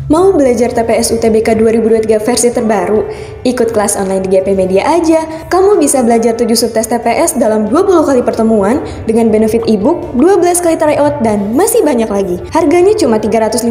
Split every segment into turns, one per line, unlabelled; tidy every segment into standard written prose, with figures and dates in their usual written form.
Mau belajar TPS UTBK 2023 versi terbaru? Ikut kelas online di GP Media aja. Kamu bisa belajar 7 subtes TPS dalam 20 kali pertemuan dengan benefit e-book, 12 kali tryout, dan masih banyak lagi. Harganya cuma 350.000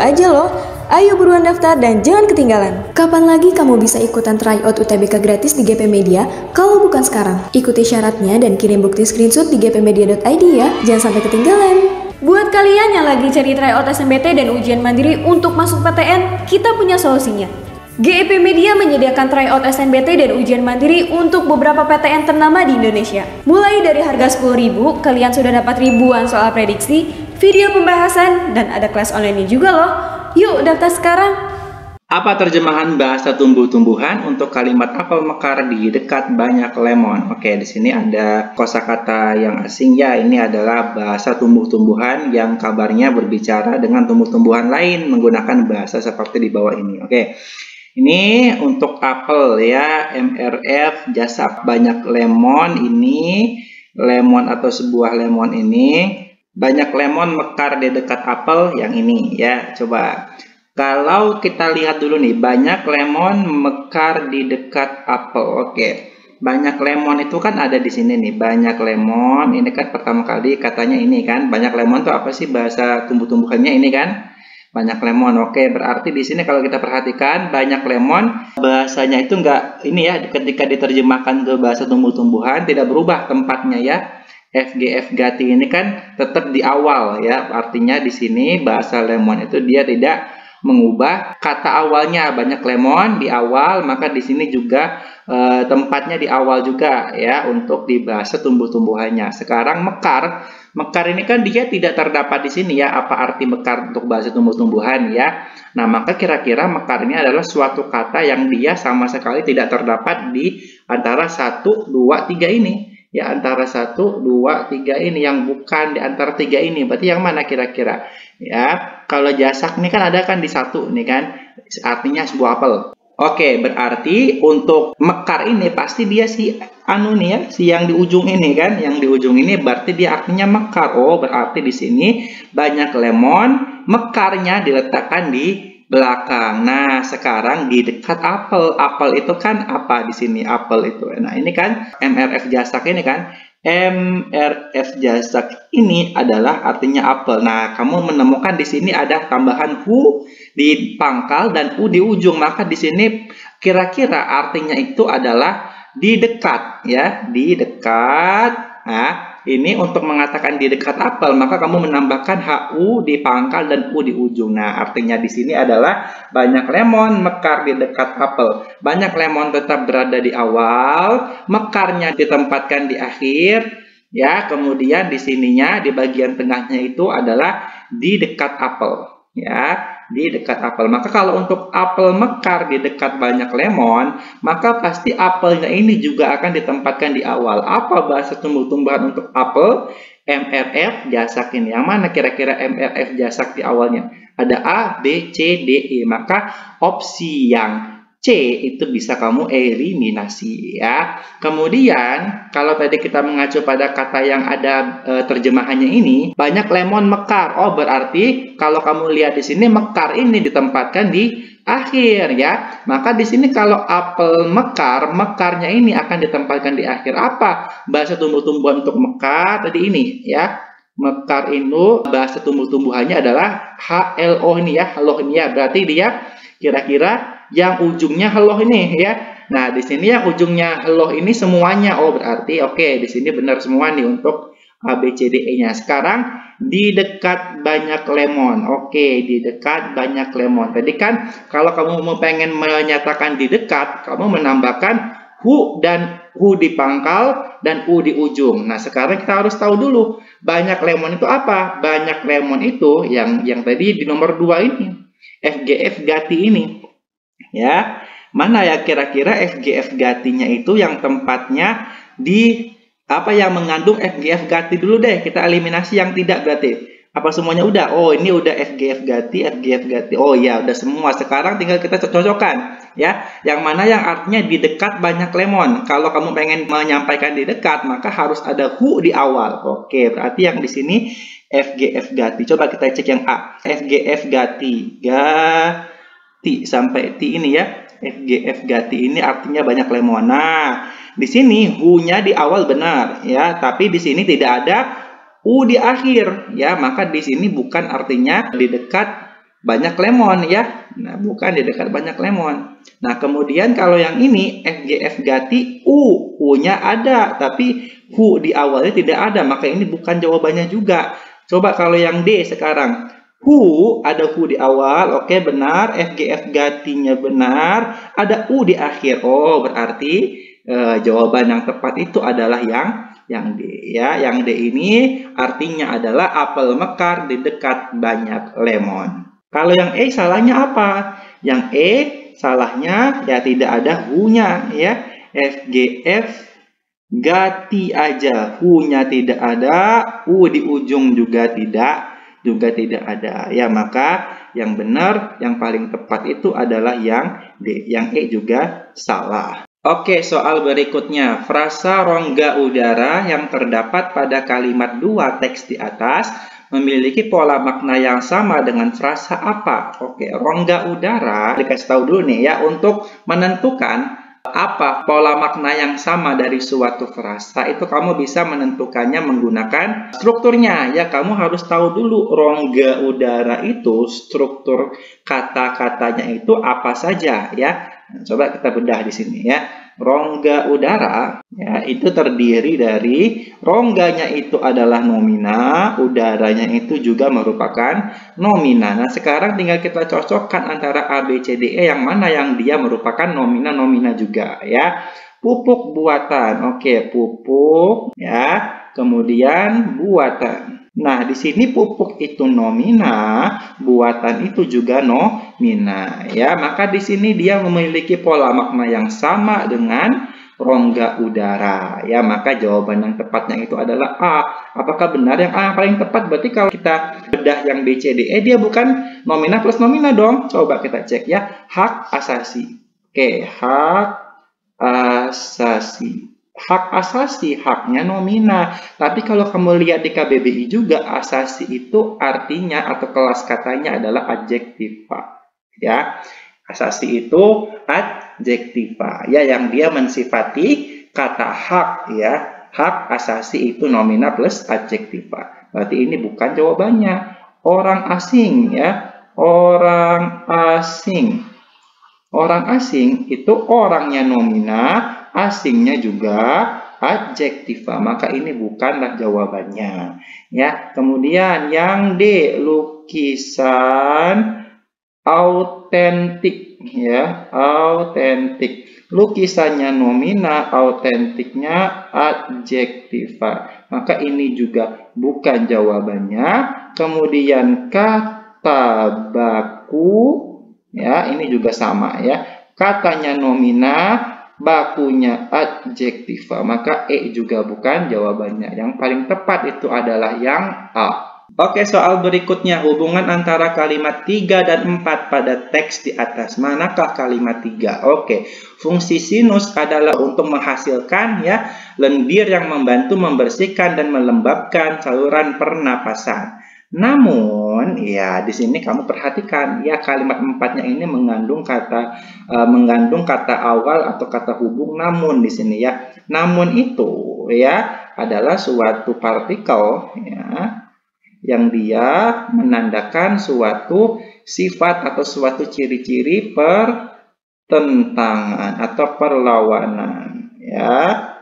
aja loh. Ayo buruan daftar dan jangan ketinggalan. Kapan lagi kamu bisa ikutan tryout UTBK gratis di GP Media kalau bukan sekarang? Ikuti syaratnya dan kirim bukti screenshot di gpmedia.id ya. Jangan sampai ketinggalan. Buat kalian yang lagi cari tryout SNMPT dan ujian mandiri untuk masuk PTN, kita punya solusinya. GEP Media menyediakan tryout SNMPT dan ujian mandiri untuk beberapa PTN ternama di Indonesia. Mulai dari harga 10.000, kalian sudah dapat ribuan soal prediksi, video pembahasan, dan ada kelas online-nya juga loh. Yuk daftar sekarang!
Apa terjemahan bahasa tumbuh-tumbuhan untuk kalimat apel mekar di dekat banyak lemon? Oke, di sini ada kosakata yang asing ya. Ini adalah bahasa tumbuh-tumbuhan yang kabarnya berbicara dengan tumbuh-tumbuhan lain menggunakan bahasa seperti di bawah ini. Oke. Ini untuk apel ya, MRF jasak banyak lemon ini, lemon atau sebuah lemon ini, banyak lemon mekar di dekat apel yang ini ya. Coba kalau kita lihat dulu nih, banyak lemon mekar di dekat apel. Oke. Banyak lemon itu kan ada di sini nih, banyak lemon. Ini kan pertama kali katanya ini kan, banyak lemon itu apa sih bahasa tumbuh-tumbuhannya ini kan? Banyak lemon. Oke, berarti di sini kalau kita perhatikan banyak lemon bahasanya itu enggak ini ya, ketika diterjemahkan ke bahasa tumbuh-tumbuhan tidak berubah tempatnya ya. FGF Gati ini kan tetap di awal ya. Artinya di sini bahasa lemon itu dia tidak mengubah kata awalnya, banyak lemon di awal, maka di sini juga tempatnya di awal juga ya untuk di bahasa tumbuh-tumbuhannya. Sekarang mekar, mekar ini kan dia tidak terdapat di sini ya. Apa arti mekar untuk bahasa tumbuh-tumbuhan ya? Nah, maka kira-kira mekar ini adalah suatu kata yang dia sama sekali tidak terdapat di antara 1, 2, 3 ini. Ya, antara 1, 2, 3 ini yang bukan di antara 3 ini. Berarti yang mana kira-kira? Ya, kalau jasak ini kan ada kan di 1 nih kan. Artinya sebuah apel. Oke, berarti untuk mekar ini pasti dia si anu nih ya, si yang di ujung ini kan, yang di ujung ini berarti dia artinya mekar. Oh, berarti di sini banyak lemon, mekarnya diletakkan di belakang. Nah, sekarang di dekat apel. Apel itu kan apa di sini? Apel itu. Nah, ini kan MRF jasak ini kan. MRF jasak ini adalah artinya apel. Nah, kamu menemukan di sini ada tambahan hu di pangkal dan u di ujung. Maka di sini kira-kira artinya itu adalah di dekat ya, di dekat. Nah, ini untuk mengatakan di dekat apel, maka kamu menambahkan hu di pangkal dan u di ujung. Nah, artinya di sini adalah banyak lemon mekar di dekat apel. Banyak lemon tetap berada di awal, mekarnya ditempatkan di akhir, ya. Kemudian di sininya di bagian tengahnya itu adalah di dekat apel, ya. Di dekat apel. Maka kalau untuk apel mekar di dekat banyak lemon, maka pasti apelnya ini juga akan ditempatkan di awal. Apa bahasa tumbuh-tumbuhan untuk apel? MRF jasak ini. Yang mana kira-kira MRF jasak di awalnya? Ada A, B, C, D, E. Maka opsi yang C itu bisa kamu eliminasi ya. Kemudian kalau tadi kita mengacu pada kata yang ada terjemahannya ini, banyak lemon mekar. Oh, berarti kalau kamu lihat di sini mekar ini ditempatkan di akhir ya. Maka di sini kalau apel mekar, mekarnya ini akan ditempatkan di akhir. Apa bahasa tumbuh-tumbuhan untuk mekar tadi ini ya? Mekar itu bahasa tumbuh-tumbuhannya adalah HLO ini ya, halo ini ya. Berarti dia kira-kira yang ujungnya halo ini ya. Nah, di sini yang ujungnya halo ini semuanya. Oh, berarti oke, di sini benar semua nih untuk A, B, C, D, E-nya. Sekarang di dekat banyak lemon. Oke, di dekat banyak lemon. Tadi kan kalau kamu mau pengen menyatakan di dekat, kamu menambahkan hu dan hu di pangkal dan u di ujung. Nah, sekarang kita harus tahu dulu banyak lemon itu apa? Banyak lemon itu yang tadi di nomor 2 ini. FGF Gati ini. Ya, mana ya kira-kira FGF Gatinya itu yang tempatnya di apa yang mengandung FGF Gati dulu deh. Kita eliminasi yang tidak berarti. Apa semuanya udah? Oh, ini udah FGF Gati. Oh ya, udah semua. Sekarang tinggal kita cocokkan ya. Yang mana yang artinya di dekat banyak lemon. Kalau kamu pengen menyampaikan di dekat, maka harus ada hu di awal. Oke, berarti yang di sini FGF Gati. Coba kita cek yang A. FGF Gati. Gati sampai T ini ya. FGF Gati ini artinya banyak lemon. Nah, di sini hu-nya di awal benar ya, tapi di sini tidak ada u di akhir ya, maka di sini bukan artinya di dekat banyak lemon ya. Nah, bukan di dekat banyak lemon. Nah, kemudian kalau yang ini FGF Gati u-nya ada, tapi hu di awalnya tidak ada, maka ini bukan jawabannya juga. Coba kalau yang D sekarang, hu ada hu di awal, oke benar, FGF Gatinya benar, ada u di akhir. Oh, berarti jawaban yang tepat itu adalah yang D ya. Yang D ini artinya adalah apel mekar di dekat banyak lemon. Kalau yang E salahnya apa? Yang E salahnya ya tidak ada hu-nya ya. FGF Gati aja, hu-nya tidak ada, u di ujung juga tidak ada ya, maka yang benar, yang paling tepat itu adalah yang D. Yang E juga salah. Oke, soal berikutnya, frasa rongga udara yang terdapat pada kalimat dua teks di atas memiliki pola makna yang sama dengan frasa apa? Oke, rongga udara dikasih tahu dulu nih ya, untuk menentukan apa pola makna yang sama dari suatu frasa itu kamu bisa menentukannya menggunakan strukturnya ya. Kamu harus tahu dulu rongga udara itu struktur kata-katanya itu apa saja ya. Coba kita bedah di sini ya. Rongga udara ya itu terdiri dari rongganya itu adalah nomina, udaranya itu juga merupakan nomina. Nah, sekarang tinggal kita cocokkan antara A, B, C, D, E yang mana yang dia merupakan nomina-nomina juga ya. Pupuk buatan. Oke, pupuk ya. Kemudian buatan. Nah, di sini pupuk itu nomina, buatan itu juga nomina ya. Maka di sini dia memiliki pola makna yang sama dengan rongga udara ya. Maka jawaban yang tepatnya itu adalah A. Apakah benar yang A yang paling tepat? Berarti kalau kita bedah yang B, C, D, E dia bukan nomina plus nomina dong. Coba kita cek ya. Hak asasi. Oke, hak asasi. Hak asasi, haknya nomina. Tapi kalau kamu lihat di KBBI juga, asasi itu artinya atau kelas katanya adalah adjektiva. Ya, asasi itu adjektiva. Ya, yang dia mensifati kata hak. Ya, hak asasi itu nomina plus adjektiva. Berarti ini bukan jawabannya. Orang asing, ya, orang asing. Orang asing itu orangnya nomina, asingnya juga adjektiva, maka ini bukanlah jawabannya ya. Kemudian yang D, lukisan autentik ya, autentik. Lukisannya nomina, autentiknya adjektiva, maka ini juga bukan jawabannya. Kemudian kata baku ya, ini juga sama ya. Katanya nomina, bakunya adjektiva, maka E juga bukan jawabannya. Yang paling tepat itu adalah yang A. Oke, soal berikutnya, hubungan antara kalimat 3 dan 4 pada teks di atas. Manakah kalimat 3? Oke, fungsi sinus adalah untuk menghasilkan ya lendir yang membantu membersihkan dan melembabkan saluran pernapasan. Namun, ya di sini kamu perhatikan ya kalimat 4-nya ini mengandung kata awal atau kata hubung namun di sini ya. Namun itu ya adalah suatu partikel ya yang dia menandakan suatu sifat atau suatu ciri-ciri pertentangan atau perlawanan ya.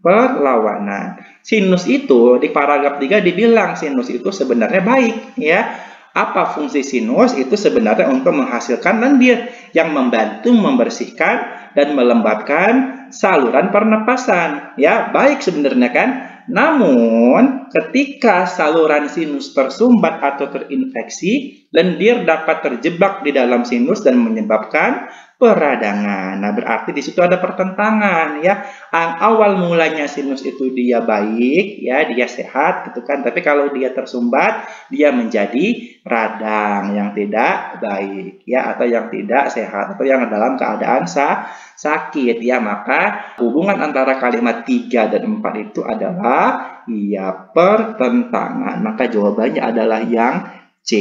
Perlawanan. Sinus itu di paragraf 3 dibilang sinus itu sebenarnya baik ya. Apa fungsi sinus? Itu sebenarnya untuk menghasilkan lendir yang membantu membersihkan dan melembabkan saluran pernapasan ya. Baik sebenarnya kan? Namun ketika saluran sinus tersumbat atau terinfeksi, lendir dapat terjebak di dalam sinus dan menyebabkan peradangan. Nah, berarti di situ ada pertentangan ya. Awal mulanya sinus itu dia baik ya, dia sehat gitu kan. Tapi kalau dia tersumbat, dia menjadi radang yang tidak baik ya, atau yang tidak sehat, atau yang dalam keadaan sakit ya. Maka hubungan antara kalimat 3 dan 4 itu adalah ya pertentangan. Maka jawabannya adalah yang C.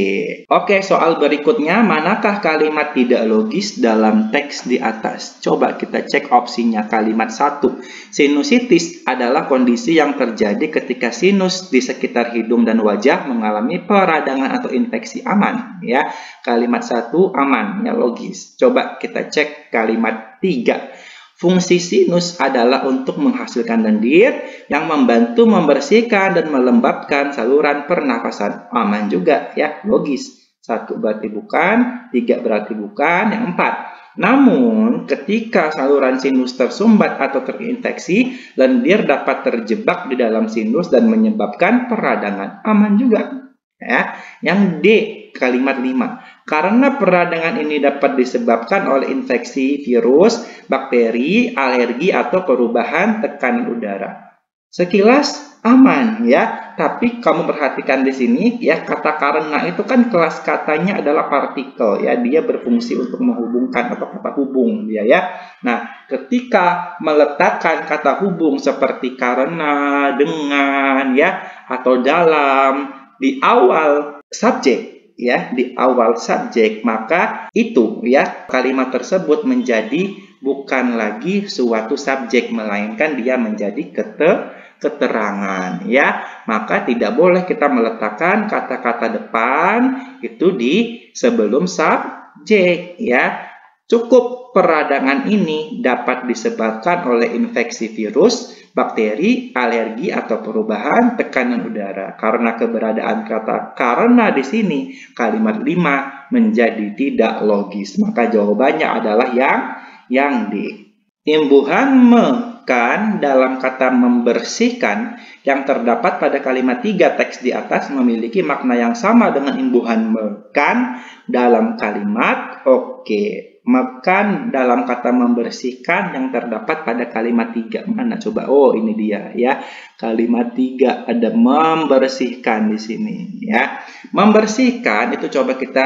Oke, soal berikutnya, manakah kalimat tidak logis dalam teks di atas? Coba kita cek opsinya. Kalimat 1. Sinusitis adalah kondisi yang terjadi ketika sinus di sekitar hidung dan wajah mengalami peradangan atau infeksi. Aman ya. Kalimat 1 aman ya, logis. Coba kita cek kalimat 3. Fungsi sinus adalah untuk menghasilkan lendir yang membantu membersihkan dan melembabkan saluran pernafasan. Aman juga ya, logis. 1 berarti bukan, 3 berarti bukan, yang 4. Namun, ketika saluran sinus tersumbat atau terinfeksi, lendir dapat terjebak di dalam sinus dan menyebabkan peradangan. Aman juga. Ya. Yang D, kalimat 5. Karena peradangan ini dapat disebabkan oleh infeksi virus, bakteri, alergi, atau perubahan tekanan udara. Sekilas aman ya, tapi kamu perhatikan di sini ya, kata karena itu kan kelas katanya adalah partikel ya, dia berfungsi untuk menghubungkan atau kata hubung dia ya. Nah, ketika meletakkan kata hubung seperti karena, dengan ya, atau dalam di awal subjek ya, di awal subjek, maka itu ya, kalimat tersebut menjadi bukan lagi suatu subjek, melainkan dia menjadi keterangan ya. Maka tidak boleh kita meletakkan kata-kata depan itu di sebelum subjek ya. Cukup peradangan ini dapat disebabkan oleh infeksi virus, bakteri, alergi, atau perubahan tekanan udara. Karena keberadaan kata karena di sini, kalimat 5 menjadi tidak logis. Maka jawabannya adalah yang D. Imbuhan mekan dalam kata membersihkan yang terdapat pada kalimat 3 teks di atas memiliki makna yang sama dengan imbuhan mekan dalam kalimat mekan dalam kata membersihkan yang terdapat pada kalimat 3. Mana coba? Oh, ini dia ya. Kalimat 3 ada membersihkan di sini ya. Membersihkan itu coba kita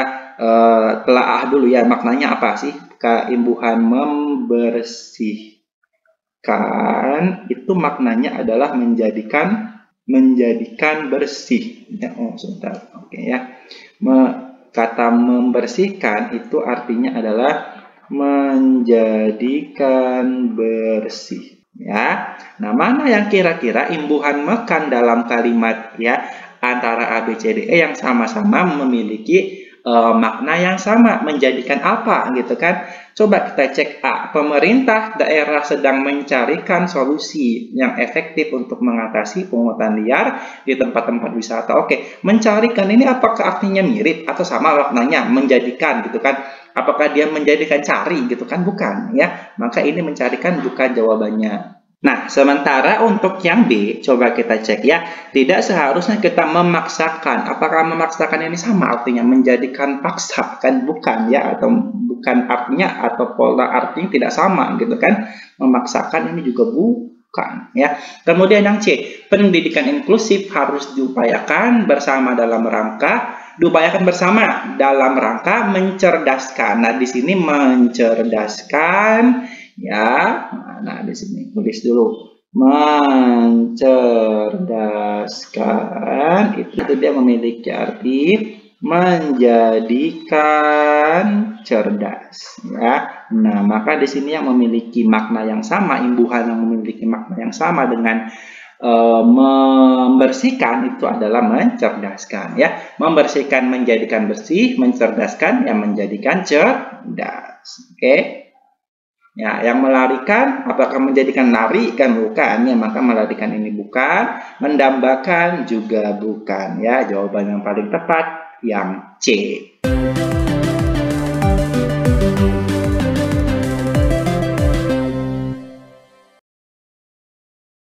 telaah dulu ya, maknanya apa sih? Keimbuhan membersihkan itu maknanya adalah menjadikan bersih ya. Oh, sebentar. Oke ya. Kata membersihkan itu artinya adalah menjadikan bersih ya. Nah, mana yang kira-kira imbuhan mekan dalam kalimat ya antara A, B, C, D, E yang sama-sama memiliki makna yang sama, menjadikan apa gitu kan? Coba kita cek A. Pemerintah daerah sedang mencarikan solusi yang efektif untuk mengatasi pungutan liar di tempat-tempat wisata. Oke, mencarikan ini apakah artinya mirip atau sama maknanya? Menjadikan gitu kan? Apakah dia menjadikan cari gitu kan? Bukan ya. Maka ini mencarikan bukan jawabannya. Nah, sementara untuk yang B, coba kita cek ya. Tidak seharusnya kita memaksakan. Apakah memaksakan ini sama artinya menjadikan paksa? Kan bukan ya, atau bukan artinya, atau pola artinya tidak sama gitu kan. Memaksakan ini juga bukan ya. Kemudian yang C, pendidikan inklusif harus diupayakan bersama dalam rangka mencerdaskan. Nah, di sini mencerdaskan ya. Nah, di sini tulis dulu. Mencerdaskan itu dia memiliki arti menjadikan cerdas ya. Nah, maka di sini yang memiliki makna yang sama, imbuhan yang memiliki makna yang sama dengan membersihkan itu adalah mencerdaskan ya. Membersihkan menjadikan bersih, mencerdaskan yang menjadikan cerdas. Oke. Ya, yang melarikan apakah menjadikan lari? Kan bukan ya, maka melarikan ini bukan, mendambakan juga bukan ya. Jawaban yang paling tepat yang C.